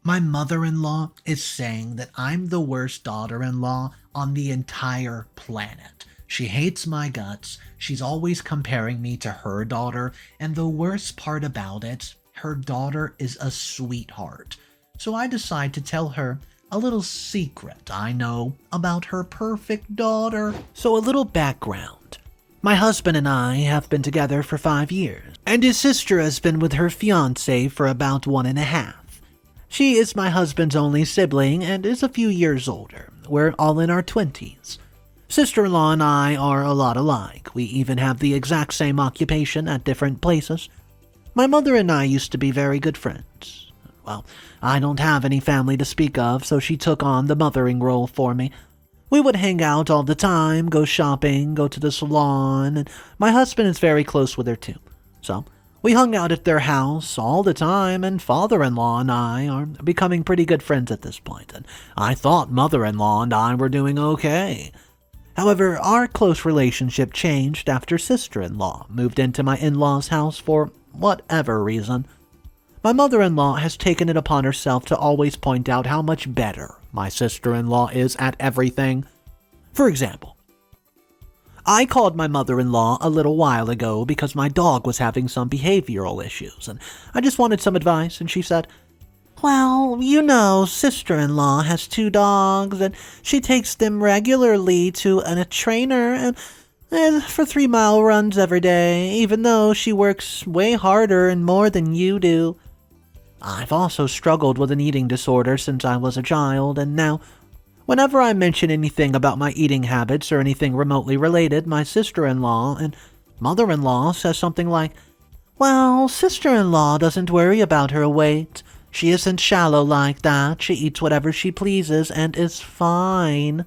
My mother-in-law is saying that I'm the worst daughter-in-law on the entire planet. She hates my guts. She's always comparing me to her daughter. And the worst part about it, her daughter is a sweetheart. So I decide to tell her a little secret I know about her perfect daughter. So a little background. My husband and I have been together for 5 years, and his sister has been with her fiancé for about 1.5. She is my husband's only sibling and is a few years older. We're all in our 20s. Sister-in-law and I are a lot alike. We even have the exact same occupation at different places. My mother and I used to be very good friends. Well, I don't have any family to speak of, so she took on the mothering role for me. We would hang out all the time, go shopping, go to the salon, and my husband is very close with her too. So, we hung out at their house all the time, and father-in-law and I are becoming pretty good friends at this point, and I thought mother-in-law and I were doing okay. However, our close relationship changed after sister-in-law moved into my in-laws' house for whatever reason. My mother-in-law has taken it upon herself to always point out how much better my sister-in-law is at everything. For example, I called my mother-in-law a little while ago because my dog was having some behavioral issues, and I just wanted some advice, and she said, "Well, you know, sister-in-law has 2 dogs, and she takes them regularly to a trainer and for 3-mile runs every day, even though she works way harder and more than you do. I've also struggled with an eating disorder since I was a child, and now, whenever I mention anything about my eating habits or anything remotely related, my sister-in-law and mother-in-law says something like, 'Well, sister-in-law doesn't worry about her weight. She isn't shallow like that. She eats whatever she pleases and is fine.'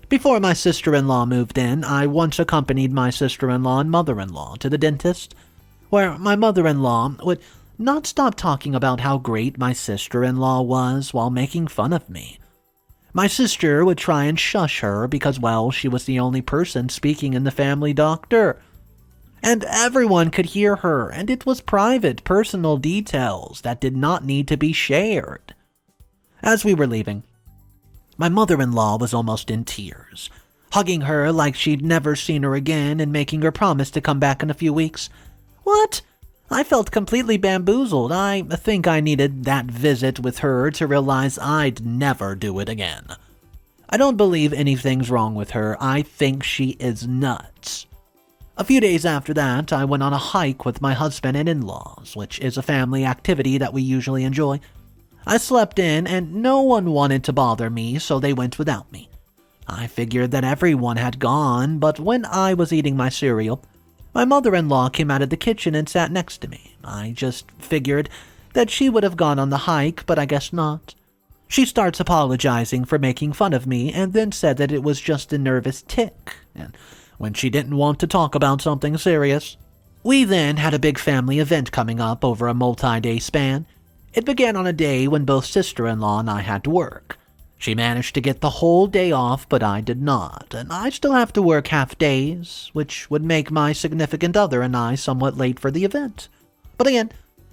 Before my sister-in-law moved in, I once accompanied my sister-in-law and mother-in-law to the dentist, where my mother-in-law would not stop talking about how great my sister-in-law was while making fun of me. My sister would try and shush her because, well, she was the only person speaking in the family doctor. And everyone could hear her, and it was private, personal details that did not need to be shared. As we were leaving, my mother-in-law was almost in tears, hugging her like she'd never seen her again and making her promise to come back in a few weeks. What? I felt completely bamboozled. I think I needed that visit with her to realize I'd never do it again. I don't believe anything's wrong with her. I think she is nuts. A few days after that, I went on a hike with my husband and in-laws, which is a family activity that we usually enjoy. I slept in, and no one wanted to bother me, so they went without me. I figured that everyone had gone, but when I was eating my cereal, my mother-in-law came out of the kitchen and sat next to me. I just figured that she would have gone on the hike, but I guess not. She starts apologizing for making fun of me and then said that it was just a nervous tic, and when she didn't want to talk about something serious. We then had a big family event coming up over a multi-day span. It began on a day when both sister-in-law and I had to work. She managed to get the whole day off, but I did not, and I still have to work half days, which would make my significant other and I somewhat late for the event. But again,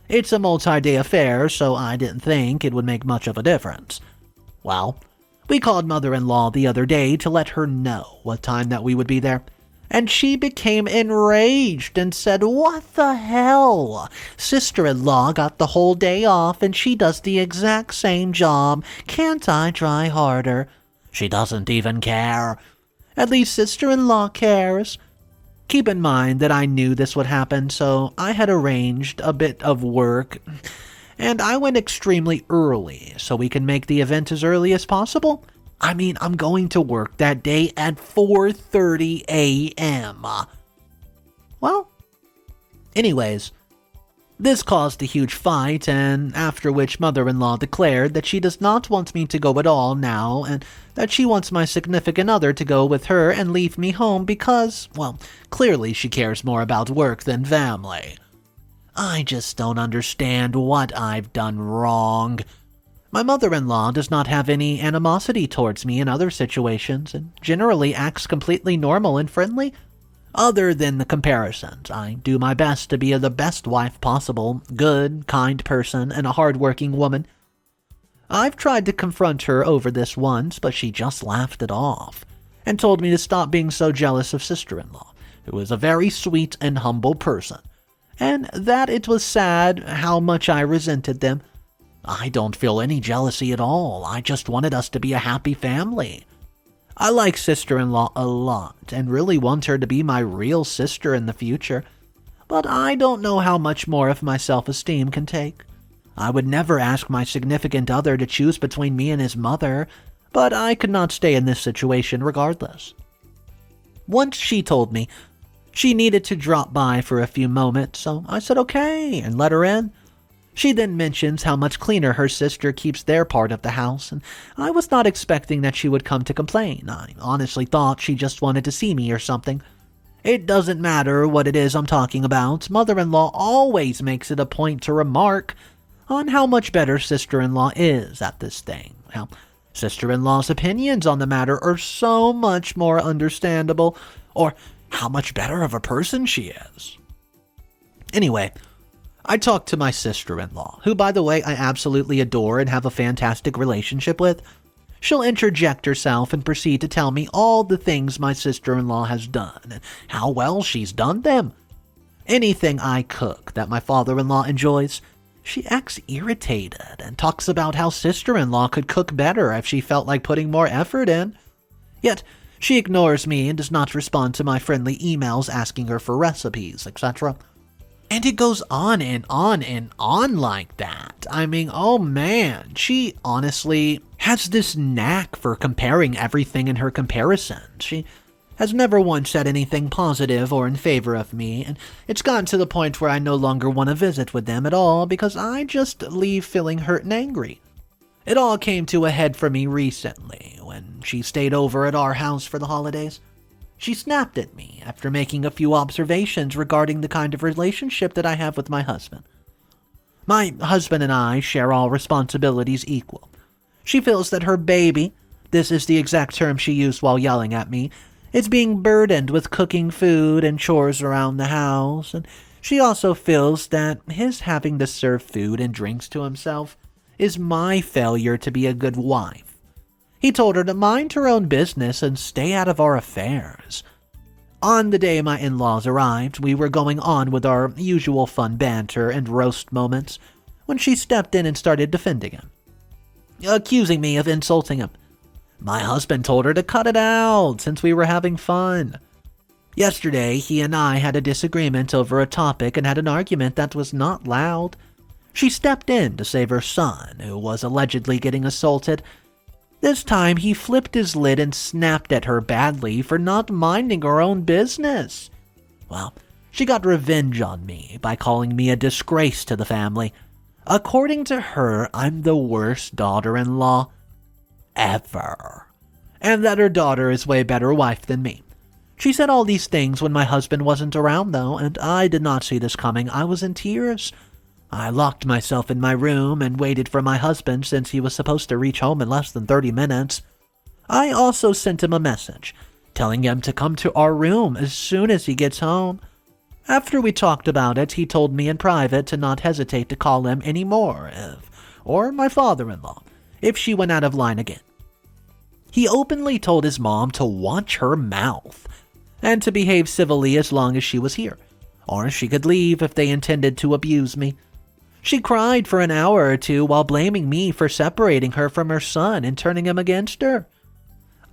it's a multi-day affair, so I didn't think it would make much of a difference. Well, we called mother-in-law the other day to let her know what time that we would be there, and she became enraged and said, "What the hell? Sister-in-law got the whole day off and she does the exact same job. Can't I try harder? She doesn't even care. At least sister-in-law cares." Keep in mind that I knew this would happen, so I had arranged a bit of work, and I went extremely early so we can make the event as early as possible. I mean, I'm going to work that day at 4:30 a.m. Well, anyways, this caused a huge fight, and after which mother-in-law declared that she does not want me to go at all now, and that she wants my significant other to go with her and leave me home because, well, clearly she cares more about work than family. I just don't understand what I've done wrong. My mother-in-law does not have any animosity towards me in other situations and generally acts completely normal and friendly. Other than the comparisons, I do my best to be the best wife possible, good, kind person, and a hard-working woman. I've tried to confront her over this once, but she just laughed it off and told me to stop being so jealous of sister-in-law, who is a very sweet and humble person, and that it was sad how much I resented them. I don't feel any jealousy at all. I just wanted us to be a happy family. I like sister-in-law a lot and really want her to be my real sister in the future, but I don't know how much more of my self-esteem can take. I would never ask my significant other to choose between me and his mother, but I could not stay in this situation regardless. Once she told me she needed to drop by for a few moments, so I said okay and let her in. She then mentions how much cleaner her sister keeps their part of the house, and I was not expecting that she would come to complain. I honestly thought she just wanted to see me or something. It doesn't matter what it is I'm talking about. Mother-in-law always makes it a point to remark on how much better sister-in-law is at this thing. How sister-in-law's opinions on the matter are so much more understandable, or how much better of a person she is. Anyway, I talked to my sister-in-law, who, by the way, I absolutely adore and have a fantastic relationship with. She'll interject herself and proceed to tell me all the things my sister-in-law has done and how well she's done them. Anything I cook that my father-in-law enjoys, she acts irritated and talks about how sister-in-law could cook better if she felt like putting more effort in. Yet, she ignores me and does not respond to my friendly emails asking her for recipes, etc. And it goes on and on and on like that. I mean, oh man, she honestly has this knack for comparing everything in her comparisons. She has never once said anything positive or in favor of me, and it's gotten to the point where I no longer want to visit with them at all because I just leave feeling hurt and angry. It all came to a head for me recently when she stayed over at our house for the holidays. She snapped at me after making a few observations regarding the kind of relationship that I have with my husband. My husband and I share all responsibilities equal. She feels that her baby, this is the exact term she used while yelling at me, is being burdened with cooking food and chores around the house, and she also feels that his having to serve food and drinks to himself is my failure to be a good wife. He told her to mind her own business and stay out of our affairs. On the day my in-laws arrived, we were going on with our usual fun banter and roast moments when she stepped in and started defending him, accusing me of insulting him. My husband told her to cut it out since we were having fun. Yesterday, he and I had a disagreement over a topic and had an argument that was not loud. She stepped in to save her son, who was allegedly getting assaulted. This time, he flipped his lid and snapped at her badly for not minding her own business. Well, she got revenge on me by calling me a disgrace to the family. According to her, I'm the worst daughter-in-law ever, and that her daughter is way better wife than me. She said all these things when my husband wasn't around, though, and I did not see this coming. I was in tears. I locked myself in my room and waited for my husband since he was supposed to reach home in less than 30 minutes. I also sent him a message, telling him to come to our room as soon as he gets home. After we talked about it, he told me in private to not hesitate to call him anymore or my father-in-law, if she went out of line again. He openly told his mom to watch her mouth and to behave civilly as long as she was here, or she could leave if they intended to abuse me. She cried for an hour or two while blaming me for separating her from her son and turning him against her.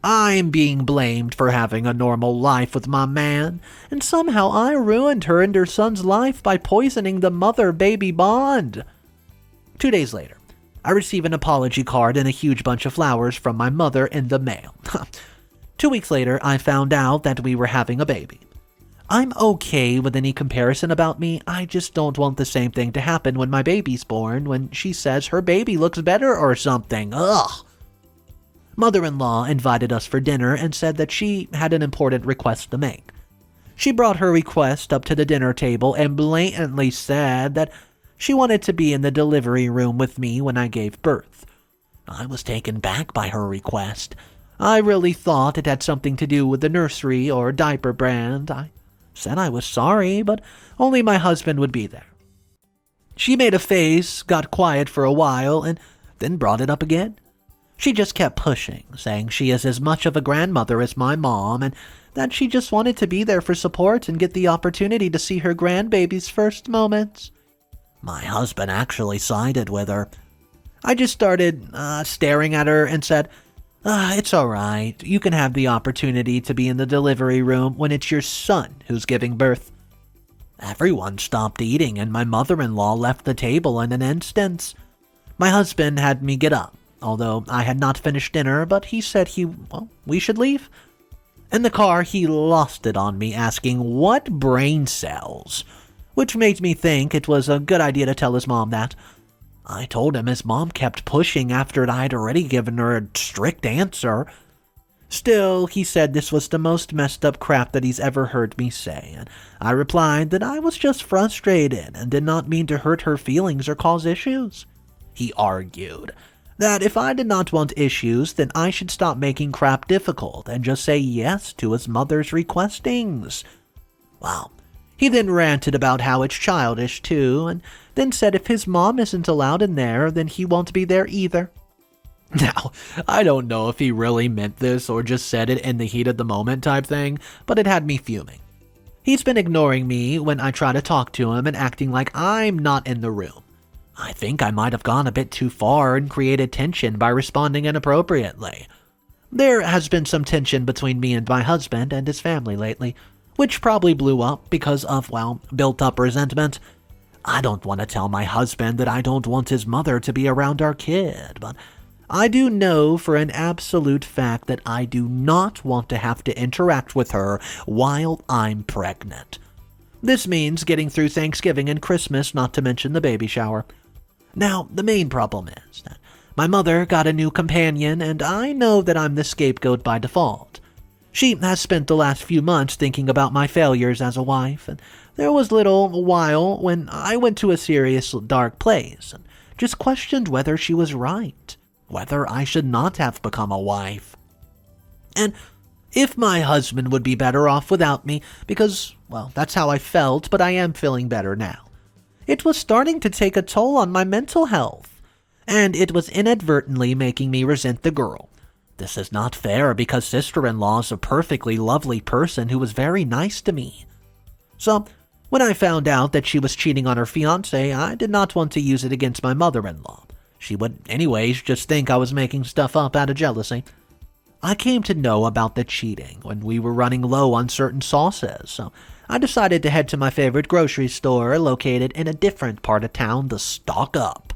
I'm being blamed for having a normal life with my man, and somehow I ruined her and her son's life by poisoning the mother-baby bond. 2 days later, I receive an apology card and a huge bunch of flowers from my mother in the mail. 2 weeks later, I found out that we were having a baby. I'm okay with any comparison about me. I just don't want the same thing to happen when my baby's born, when she says her baby looks better or something. Ugh. Mother-in-law invited us for dinner and said that she had an important request to make. She brought her request up to the dinner table and blatantly said that she wanted to be in the delivery room with me when I gave birth. I was taken back by her request. I really thought it had something to do with the nursery or diaper brand. I said I was sorry, but only my husband would be there. She made a face, got quiet for a while, and then brought it up again. She just kept pushing, saying she is as much of a grandmother as my mom and that she just wanted to be there for support and get the opportunity to see her grandbaby's first moments. My husband actually sided with her. I just started staring at her and said, it's all right. You can have the opportunity to be in the delivery room when it's your son who's giving birth. Everyone stopped eating and my mother-in-law left the table in an instant. My husband had me get up, although I had not finished dinner, but he said we should leave. In the car, he lost it on me, asking what brain cells, which made me think it was a good idea to tell his mom that. I told him his mom kept pushing after I'd already given her a strict answer. Still, he said this was the most messed up crap that he's ever heard me say, and I replied that I was just frustrated and did not mean to hurt her feelings or cause issues. He argued that if I did not want issues, then I should stop making crap difficult and just say yes to his mother's requestings. Wow. He then ranted about how it's childish too, and then said if his mom isn't allowed in there, then he won't be there either. Now, I don't know if he really meant this or just said it in the heat of the moment type thing, but it had me fuming. He's been ignoring me when I try to talk to him and acting like I'm not in the room. I think I might have gone a bit too far and created tension by responding inappropriately. There has been some tension between me and my husband and his family lately, which probably blew up because of, built-up resentment. I don't want to tell my husband that I don't want his mother to be around our kid, but I do know for an absolute fact that I do not want to have to interact with her while I'm pregnant. This means getting through Thanksgiving and Christmas, not to mention the baby shower. Now, the main problem is that my mother got a new companion, and I know that I'm the scapegoat by default. She has spent the last few months thinking about my failures as a wife, and there was little while when I went to a serious dark place and just questioned whether she was right, whether I should not have become a wife. And if my husband would be better off without me, because, that's how I felt, but I am feeling better now. It was starting to take a toll on my mental health, and it was inadvertently making me resent the girl. This is not fair because sister-in-law is a perfectly lovely person who was very nice to me. So, when I found out that she was cheating on her fiancé, I did not want to use it against my mother-in-law. She would anyways just think I was making stuff up out of jealousy. I came to know about the cheating when we were running low on certain sauces, so I decided to head to my favorite grocery store located in a different part of town to stock up.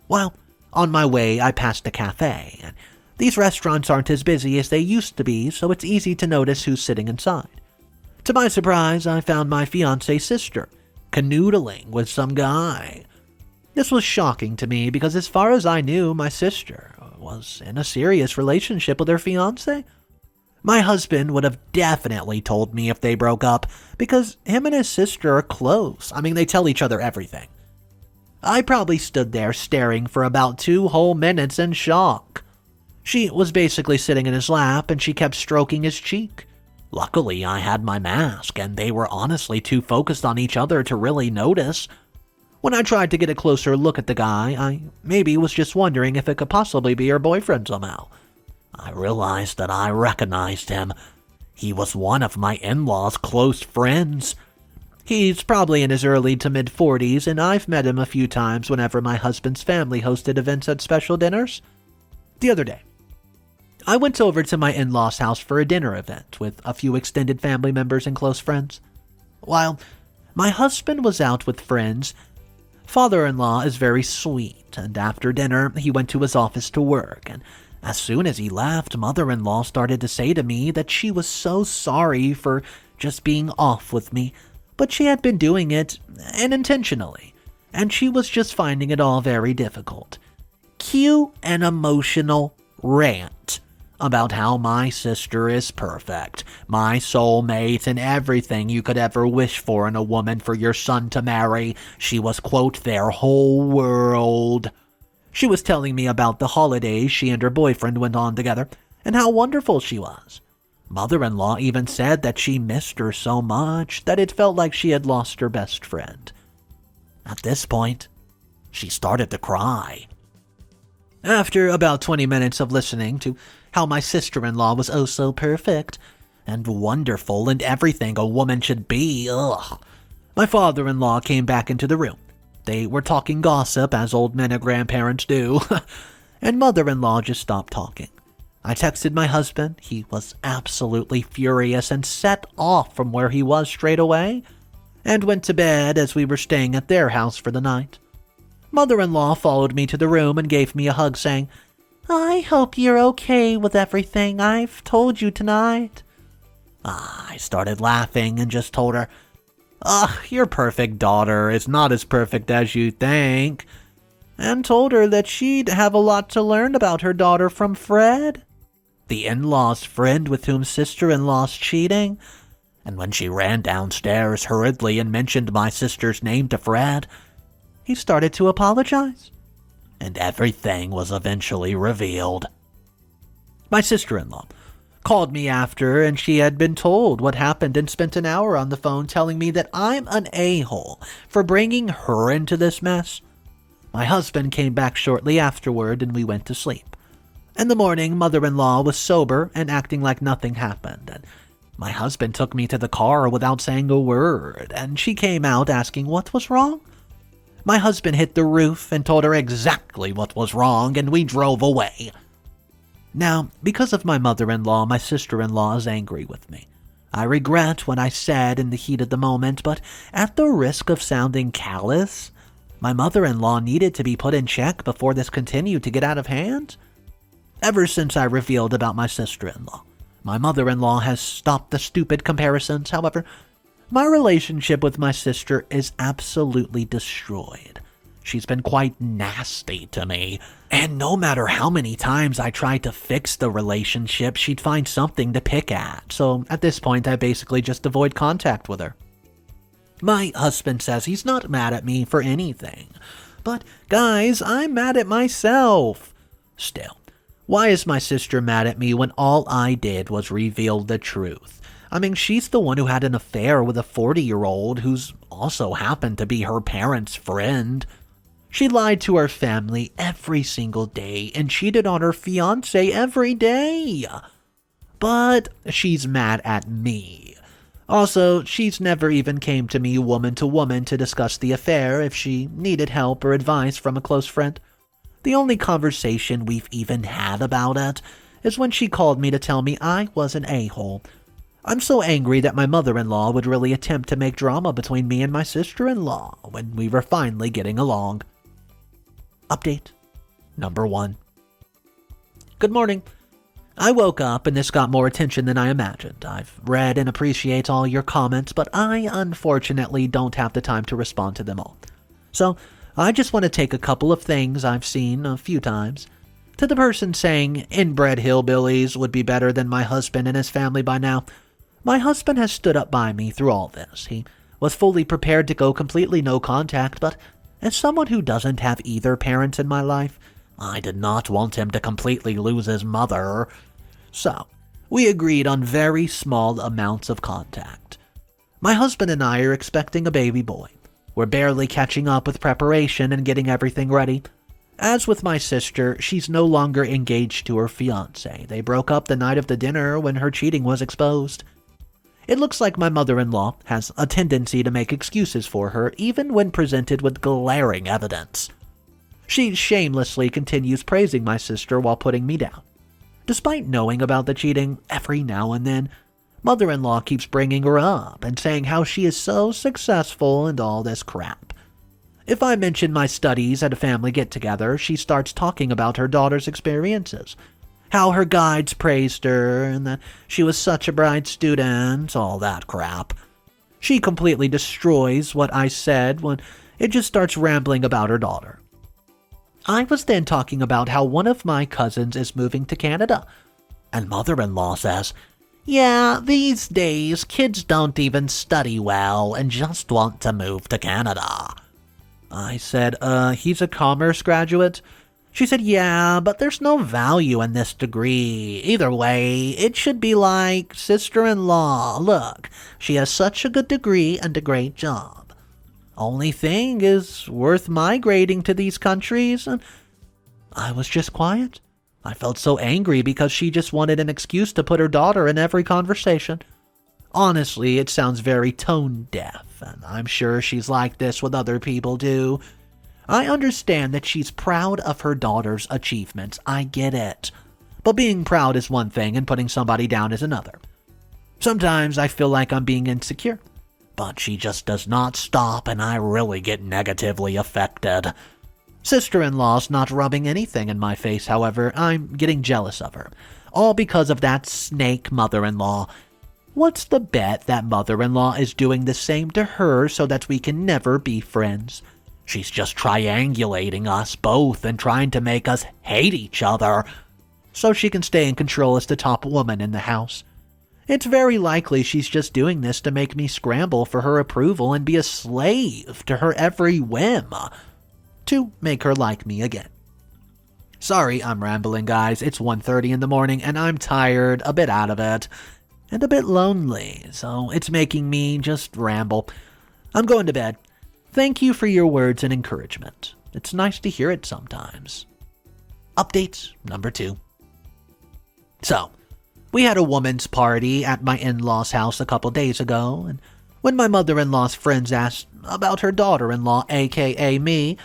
Well, on my way, I passed a cafe, and these restaurants aren't as busy as they used to be, so it's easy to notice who's sitting inside. To my surprise, I found my fiancé's sister, canoodling with some guy. This was shocking to me because as far as I knew, my sister was in a serious relationship with her fiancé. My husband would have definitely told me if they broke up, because him and his sister are close. They tell each other everything. I probably stood there staring for about 2 whole minutes in shock. She was basically sitting in his lap, and she kept stroking his cheek. Luckily, I had my mask, and they were honestly too focused on each other to really notice. When I tried to get a closer look at the guy, I maybe was just wondering if it could possibly be her boyfriend somehow. I realized that I recognized him. He was one of my in-laws' close friends. He's probably in his early to mid-40s, and I've met him a few times whenever my husband's family hosted events at special dinners. The other day, I went over to my in-laws' house for a dinner event with a few extended family members and close friends. While my husband was out with friends, father-in-law is very sweet, and after dinner, he went to his office to work, and as soon as he left, mother-in-law started to say to me that she was so sorry for just being off with me, but she had been doing it unintentionally, and she was just finding it all very difficult. Cue an emotional rant about how my sister is perfect, my soulmate, and everything you could ever wish for in a woman for your son to marry. She was, quote, their whole world. She was telling me about the holidays she and her boyfriend went on together, and how wonderful she was. Mother-in-law even said that she missed her so much that it felt like she had lost her best friend. At this point, she started to cry. After about 20 minutes of listening to how my sister-in-law was oh so perfect and wonderful and everything a woman should be, my father-in-law came back into the room. They were talking gossip, as old men and grandparents do, and mother-in-law just stopped talking. I texted my husband. He was absolutely furious and set off from where he was straight away and went to bed as we were staying at their house for the night. Mother-in-law followed me to the room and gave me a hug, saying, "I hope you're okay with everything I've told you tonight." I started laughing and just told her, "Your perfect daughter is not as perfect as you think," and told her that she'd have a lot to learn about her daughter from Fred, the in-law's friend with whom sister-in-law's cheating. And when she ran downstairs hurriedly and mentioned my sister's name to Fred, he started to apologize, and everything was eventually revealed. My sister-in-law called me after, and she had been told what happened and spent an hour on the phone telling me that I'm an a-hole for bringing her into this mess. My husband came back shortly afterward, and we went to sleep. In the morning, mother-in-law was sober and acting like nothing happened, and my husband took me to the car without saying a word, and she came out asking what was wrong. My husband hit the roof and told her exactly what was wrong, and we drove away. Now, because of my mother-in-law, my sister-in-law is angry with me. I regret what I said in the heat of the moment, but at the risk of sounding callous, my mother-in-law needed to be put in check before this continued to get out of hand. Ever since I revealed about my sister-in-law, my mother-in-law has stopped the stupid comparisons. However, my relationship with my sister is absolutely destroyed. She's been quite nasty to me, and no matter how many times I tried to fix the relationship, she'd find something to pick at. So at this point, I basically just avoid contact with her. My husband says he's not mad at me for anything. But guys, I'm mad at myself. Still, why is my sister mad at me when all I did was reveal the truth? I mean, she's the one who had an affair with a 40-year-old who's also happened to be her parents' friend. She lied to her family every single day and cheated on her fiancé every day. But she's mad at me. Also, she's never even came to me woman to woman to discuss the affair if she needed help or advice from a close friend. The only conversation we've even had about it is when she called me to tell me I was an a-hole. I'm so angry that my mother-in-law would really attempt to make drama between me and my sister-in-law when we were finally getting along. Update number 1. Good morning. I woke up and this got more attention than I imagined. I've read and appreciate all your comments, but I unfortunately don't have the time to respond to them all. So I just want to take a couple of things I've seen a few times. To the person saying inbred hillbillies would be better than my husband and his family by now, my husband has stood up by me through all this. He was fully prepared to go completely no contact, but as someone who doesn't have either parent in my life, I did not want him to completely lose his mother. So, we agreed on very small amounts of contact. My husband and I are expecting a baby boy. We're barely catching up with preparation and getting everything ready. As with my sister, she's no longer engaged to her fiancé. They broke up the night of the dinner when her cheating was exposed. It looks like my mother-in-law has a tendency to make excuses for her, even when presented with glaring evidence. She shamelessly continues praising my sister while putting me down. Despite knowing about the cheating, every now and then, mother-in-law keeps bringing her up and saying how she is so successful and all this crap. If I mention my studies at a family get-together, she starts talking about her daughter's experiences, how her guides praised her, and that she was such a bright student, all that crap. She completely destroys what I said when it just starts rambling about her daughter. I was then talking about how one of my cousins is moving to Canada, and mother-in-law says, "Yeah, these days kids don't even study well and just want to move to Canada." I said, he's a commerce graduate? She said, yeah, but there's no value in this degree. Either way, it should be like sister-in-law. Look, she has such a good degree and a great job. Only thing is worth migrating to these countries. I was just quiet. I felt so angry because she just wanted an excuse to put her daughter in every conversation. Honestly, it sounds very tone deaf, and I'm sure she's like this with other people too. I understand that she's proud of her daughter's achievements. I get it. But being proud is one thing and putting somebody down is another. Sometimes I feel like I'm being insecure, but she just does not stop and I really get negatively affected. Sister-in-law's not rubbing anything in my face, however. I'm getting jealous of her. All because of that snake mother-in-law. What's the bet that mother-in-law is doing the same to her so that we can never be friends? She's just triangulating us both and trying to make us hate each other so she can stay in control as the top woman in the house. It's very likely she's just doing this to make me scramble for her approval and be a slave to her every whim, to make her like me again. Sorry, I'm rambling, guys. It's 1:30 in the morning and I'm tired, a bit out of it, and a bit lonely, so it's making me just ramble. I'm going to bed. Thank you for your words and encouragement. It's nice to hear it sometimes. Update number 2. So, we had a woman's party at my in-laws' house a couple days ago, and when my mother-in-law's friends asked about her daughter-in-law, aka me,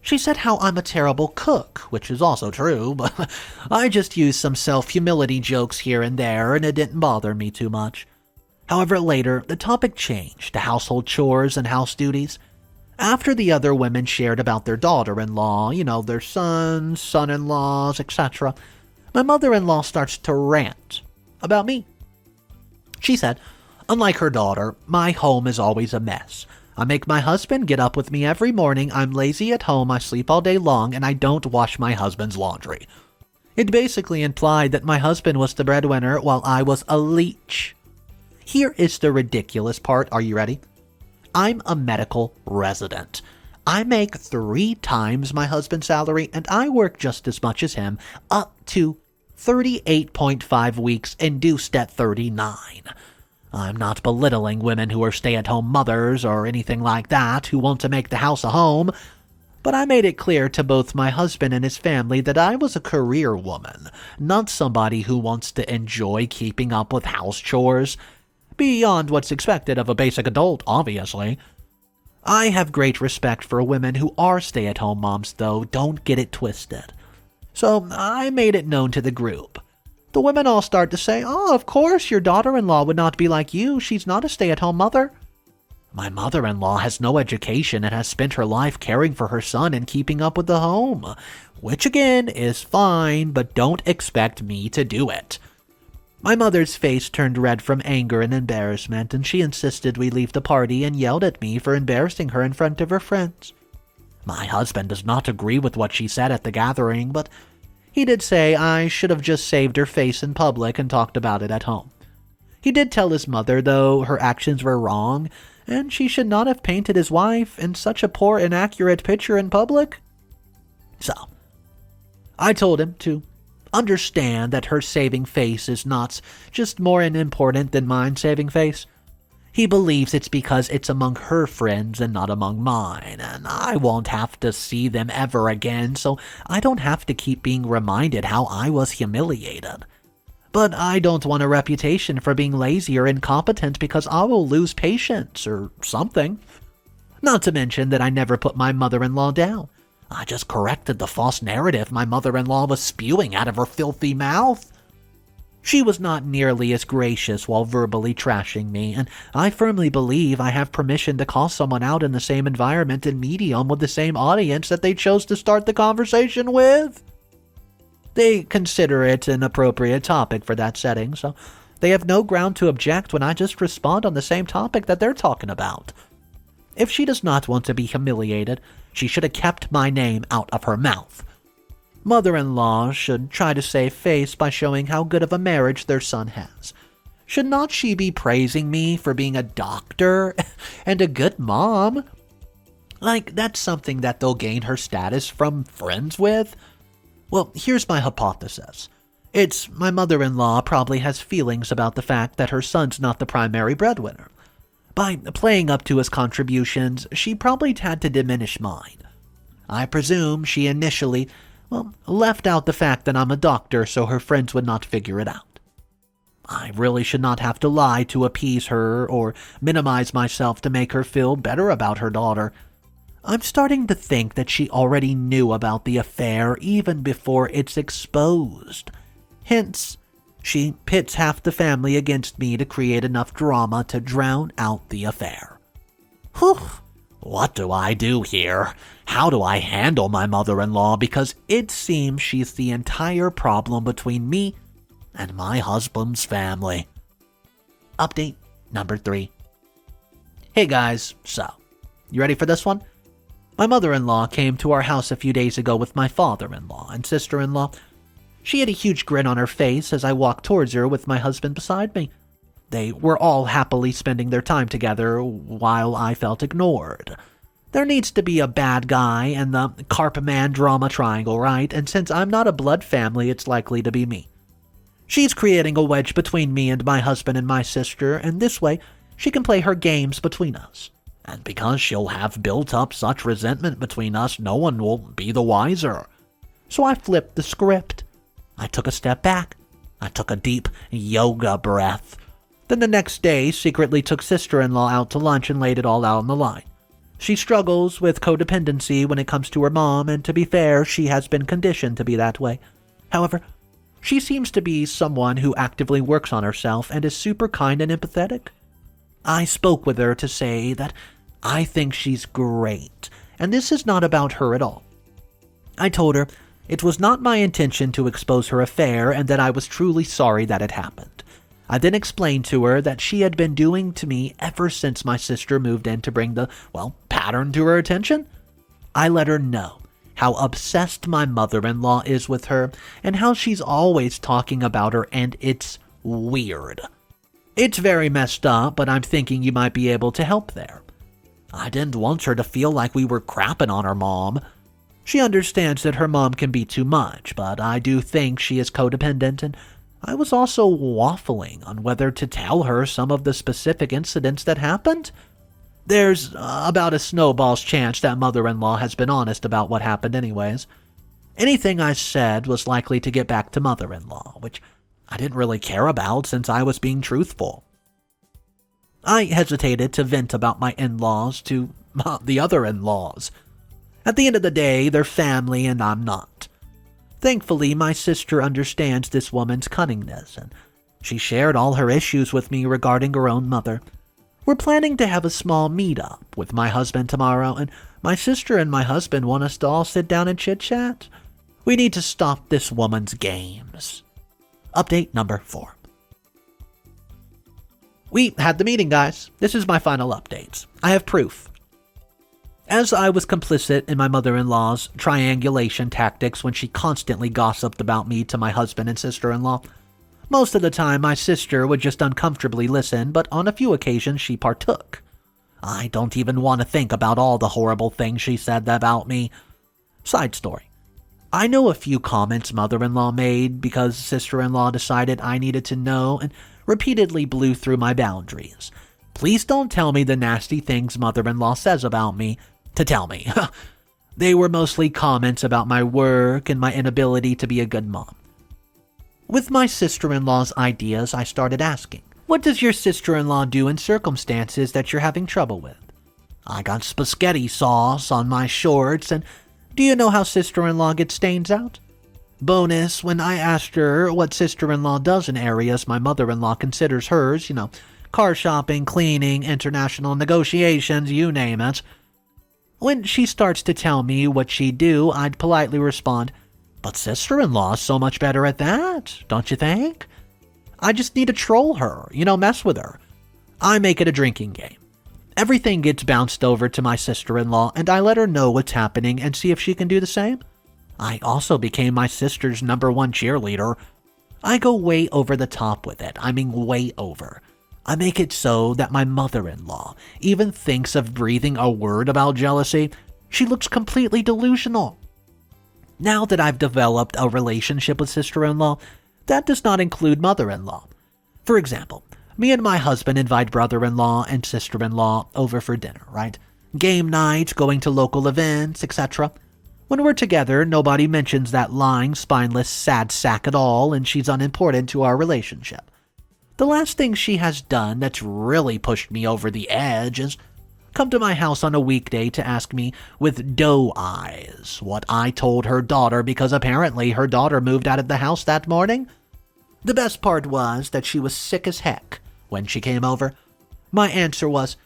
she said how I'm a terrible cook, which is also true, but I just used some self-humility jokes here and there, and it didn't bother me too much. However, later, the topic changed to household chores and house duties. After the other women shared about their daughter-in-law, their sons, son-in-laws, etc., my mother-in-law starts to rant about me. She said, unlike her daughter, my home is always a mess. I make my husband get up with me every morning, I'm lazy at home, I sleep all day long, and I don't wash my husband's laundry. It basically implied that my husband was the breadwinner while I was a leech. Here is the ridiculous part, are you ready? I'm a medical resident. I make 3 times my husband's salary, and I work just as much as him, up to 38.5 weeks induced at 39. I'm not belittling women who are stay-at-home mothers or anything like that who want to make the house a home, but I made it clear to both my husband and his family that I was a career woman, not somebody who wants to enjoy keeping up with house chores, beyond what's expected of a basic adult, obviously. I have great respect for women who are stay-at-home moms, though, don't get it twisted. So I made it known to the group. The women all start to say, oh, of course, your daughter-in-law would not be like you. She's not a stay-at-home mother. My mother-in-law has no education and has spent her life caring for her son and keeping up with the home, which again is fine, but don't expect me to do it. My mother's face turned red from anger and embarrassment, and she insisted we leave the party and yelled at me for embarrassing her in front of her friends. My husband does not agree with what she said at the gathering, but he did say I should have just saved her face in public and talked about it at home. He did tell his mother, though, her actions were wrong, and she should not have painted his wife in such a poor, inaccurate picture in public. So, I told him to understand that her saving face is not just more important than mine saving face. He believes it's because it's among her friends and not among mine, and I won't have to see them ever again, so I don't have to keep being reminded how I was humiliated. But I don't want a reputation for being lazy or incompetent because I will lose patience or something. Not to mention that I never put my mother-in-law down. I just corrected the false narrative my mother-in-law was spewing out of her filthy mouth. She was not nearly as gracious while verbally trashing me, and I firmly believe I have permission to call someone out in the same environment and medium with the same audience that they chose to start the conversation with. They consider it an appropriate topic for that setting, so they have no ground to object when I just respond on the same topic that they're talking about. If she does not want to be humiliated, she should have kept my name out of her mouth. Mother-in-law should try to save face by showing how good of a marriage their son has. Should not she be praising me for being a doctor and a good mom? Like, that's something that they'll gain her status from friends with? Well, here's my hypothesis. It's my mother-in-law probably has feelings about the fact that her son's not the primary breadwinner. By playing up to his contributions, she probably had to diminish mine. I presume she initially well, left out the fact that I'm a doctor so her friends would not figure it out. I really should not have to lie to appease her or minimize myself to make her feel better about her daughter. I'm starting to think that she already knew about the affair even before it's exposed. Hence, she pits half the family against me to create enough drama to drown out the affair. Whew! What do I do here? How do I handle my mother-in-law? Because it seems she's the entire problem between me and my husband's family. Update number 3. Hey guys, so, you ready for this one? My mother-in-law came to our house a few days ago with my father-in-law and sister-in-law. She had a huge grin on her face as I walked towards her with my husband beside me. They were all happily spending their time together while I felt ignored. There needs to be a bad guy and the Carp Man drama triangle, right? And since I'm not a blood family, it's likely to be me. She's creating a wedge between me and my husband and my sister, and this way she can play her games between us. And because she'll have built up such resentment between us, no one will be the wiser. So I flipped the script. I took a step back. I took a deep yoga breath. Then the next day, secretly took sister-in-law out to lunch and laid it all out on the line. She struggles with codependency when it comes to her mom, and to be fair, she has been conditioned to be that way. However, she seems to be someone who actively works on herself and is super kind and empathetic. I spoke with her to say that I think she's great, and this is not about her at all. I told her it was not my intention to expose her affair and that I was truly sorry that it happened. I then explained to her that she had been doing to me ever since my sister moved in to bring the, pattern to her attention. I let her know how obsessed my mother-in-law is with her and how she's always talking about her, and it's weird. It's very messed up, but I'm thinking you might be able to help there. I didn't want her to feel like we were crapping on her mom. She understands that her mom can be too much, but I do think she is codependent, and I was also waffling on whether to tell her some of the specific incidents that happened. There's about a snowball's chance that mother-in-law has been honest about what happened anyways. Anything I said was likely to get back to mother-in-law, which I didn't really care about since I was being truthful. I hesitated to vent about my in-laws to the other in-laws. At the end of the day, they're family and I'm not. Thankfully, my sister understands this woman's cunningness, and she shared all her issues with me regarding her own mother. We're planning to have a small meet-up with my husband tomorrow, and my sister and my husband want us to all sit down and chit-chat. We need to stop this woman's games. Update number 4. We had the meeting, guys. This is my final updates. I have proof. As I was complicit in my mother-in-law's triangulation tactics when she constantly gossiped about me to my husband and sister-in-law, most of the time my sister would just uncomfortably listen, but on a few occasions she partook. I don't even want to think about all the horrible things she said about me. Side story. I know a few comments mother-in-law made because sister-in-law decided I needed to know and repeatedly blew through my boundaries. Please don't tell me the nasty things mother-in-law says about me to tell me. They were mostly comments about my work and my inability to be a good mom. With my sister-in-law's ideas, I started asking, what does your sister-in-law do in circumstances that you're having trouble with? I got spaghetti sauce on my shorts, and do you know how sister-in-law gets stains out? Bonus, when I asked her what sister-in-law does in areas my mother-in-law considers hers, car shopping, cleaning, international negotiations, you name it. When she starts to tell me what she'd do, I'd politely respond, but sister-in-law's so much better at that, don't you think? I just need to troll her, mess with her. I make it a drinking game. Everything gets bounced over to my sister-in-law, and I let her know what's happening and see if she can do the same. I also became my sister's #1 cheerleader. I go way over the top with it. I mean way over. I make it so that my mother-in-law even thinks of breathing a word about jealousy. She looks completely delusional. Now that I've developed a relationship with sister-in-law, that does not include mother-in-law. For example, me and my husband invite brother-in-law and sister-in-law over for dinner, right? Game night, going to local events, etc. When we're together, nobody mentions that lying, spineless, sad sack at all, and she's unimportant to our relationship. The last thing she has done that's really pushed me over the edge is come to my house on a weekday to ask me with doe eyes what I told her daughter because apparently her daughter moved out of the house that morning. The best part was that she was sick as heck when she came over. My answer was,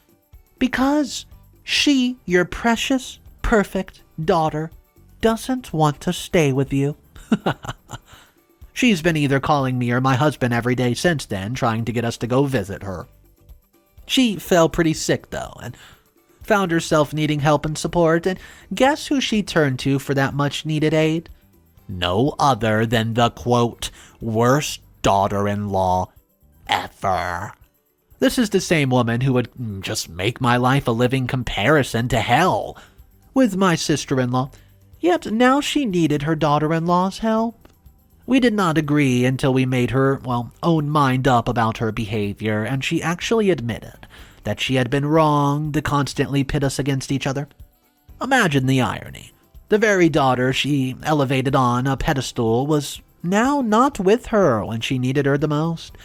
because she, your precious, perfect daughter, doesn't want to stay with you. She's been either calling me or my husband every day since then, trying to get us to go visit her. She fell pretty sick, though, and found herself needing help and support, and guess who she turned to for that much-needed aid? No other than the, quote, worst daughter-in-law ever. This is the same woman who would just make my life a living comparison to hell with my sister-in-law, yet now she needed her daughter-in-law's help. We did not agree until we made her, own mind up about her behavior, and she actually admitted that she had been wrong to constantly pit us against each other. Imagine the irony. The very daughter she elevated on a pedestal was now not with her when she needed her the most.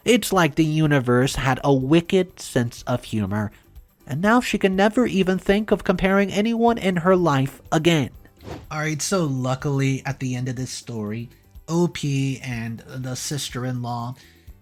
It's like the universe had a wicked sense of humor, and now she can never even think of comparing anyone in her life again. Alright, so luckily at the end of this story, OP and the sister-in-law,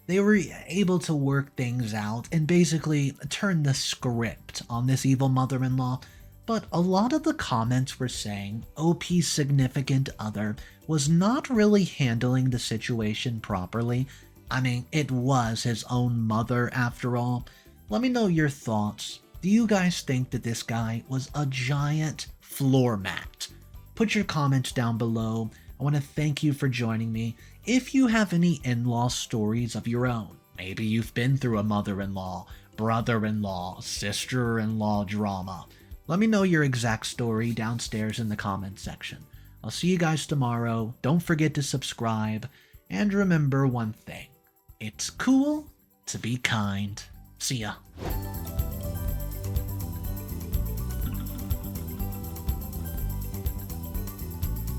they were able to work things out and basically turn the script on this evil mother-in-law. But a lot of the comments were saying OP's significant other was not really handling the situation properly. I mean, it was his own mother after all. Let me know your thoughts. Do you guys think that this guy was a giant floor mat? Put your comments down below. I want to thank you for joining me. If you have any in-law stories of your own, maybe you've been through a mother-in-law, brother-in-law, sister-in-law drama, let me know your exact story downstairs in the comments section. I'll see you guys tomorrow. Don't forget to subscribe. And remember one thing. It's cool to be kind. See ya.